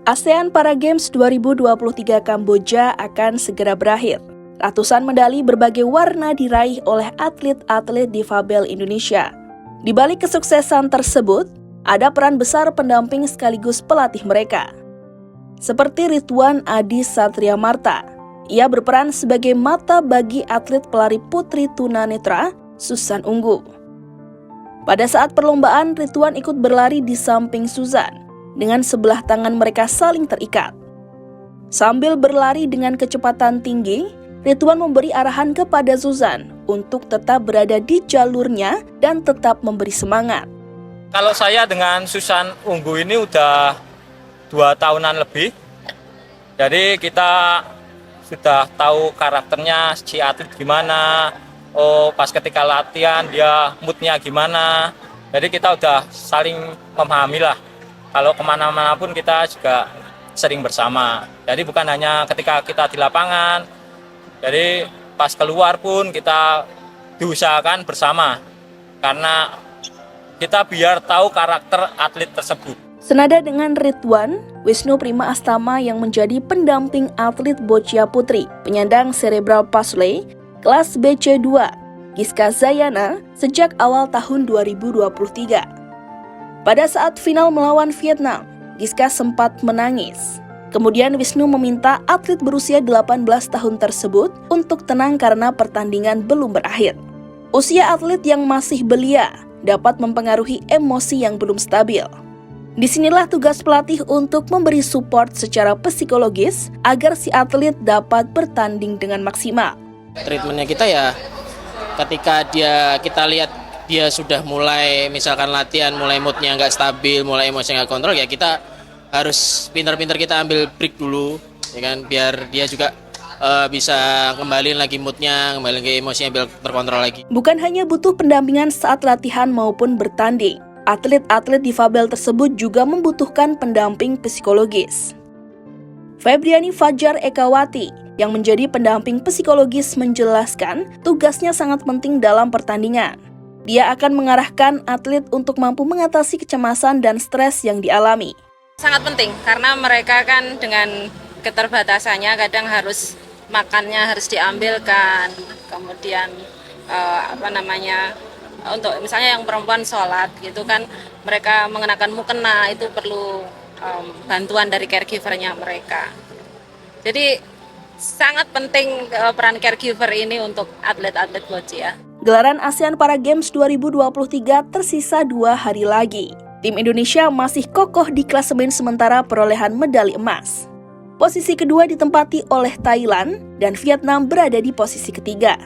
ASEAN Para Games 2023 Kamboja akan segera berakhir. Ratusan medali berbagai warna diraih oleh atlet-atlet difabel Indonesia. Di balik kesuksesan tersebut, ada peran besar pendamping sekaligus pelatih mereka. Seperti Ridwan Adi Satria Marta, ia berperan sebagai mata bagi atlet pelari putri tunanetra Susan Unggu. Pada saat perlombaan, Ridwan ikut berlari di samping Susan, dengan sebelah tangan mereka saling terikat. Sambil berlari dengan kecepatan tinggi, Ridwan memberi arahan kepada Susan untuk tetap berada di jalurnya dan tetap memberi semangat. Kalau saya dengan Susan Unggu ini udah 2 tahunan lebih, jadi kita sudah tahu karakternya si atlet gimana, pas ketika latihan dia moodnya gimana, jadi kita udah saling memahami lah. Kalau kemana-mana pun kita juga sering bersama. Jadi bukan hanya ketika kita di lapangan, jadi pas keluar pun kita diusahakan bersama. Karena kita biar tahu karakter atlet tersebut. Senada dengan Ridwan, Wisnu Prima Astama yang menjadi pendamping atlet boccia putri, penyandang cerebral palsy, kelas BC2, Giska Zayana, sejak awal tahun 2023. Pada saat final melawan Vietnam, Giska sempat menangis. Kemudian Wisnu meminta atlet berusia 18 tahun tersebut untuk tenang karena pertandingan belum berakhir. Usia atlet yang masih belia dapat mempengaruhi emosi yang belum stabil. Disinilah tugas pelatih untuk memberi support secara psikologis agar si atlet dapat bertanding dengan maksimal. Treatmentnya kita ya ketika kita lihat dia sudah mulai misalkan latihan, mulai moodnya nggak stabil, mulai emosi nggak kontrol, ya kita harus pintar-pintar kita ambil break dulu, ya kan, biar dia juga bisa kembaliin lagi moodnya, kembali lagi emosinya biar terkontrol lagi. Bukan hanya butuh pendampingan saat latihan maupun bertanding, atlet-atlet difabel tersebut juga membutuhkan pendamping psikologis. Febriani Fajar Ekawati yang menjadi pendamping psikologis menjelaskan tugasnya sangat penting dalam pertandingan. Dia akan mengarahkan atlet untuk mampu mengatasi kecemasan dan stres yang dialami. Sangat penting karena mereka kan dengan keterbatasannya kadang harus makannya harus diambilkan, kemudian untuk misalnya yang perempuan sholat gitu kan, mereka mengenakan mukena itu perlu bantuan dari caregivernya mereka. Jadi sangat penting peran caregiver ini untuk atlet-atlet boccia. Gelaran ASEAN Para Games 2023 tersisa 2 hari lagi. Tim Indonesia masih kokoh di klasemen sementara perolehan medali emas. Posisi kedua ditempati oleh Thailand dan Vietnam berada di posisi ketiga.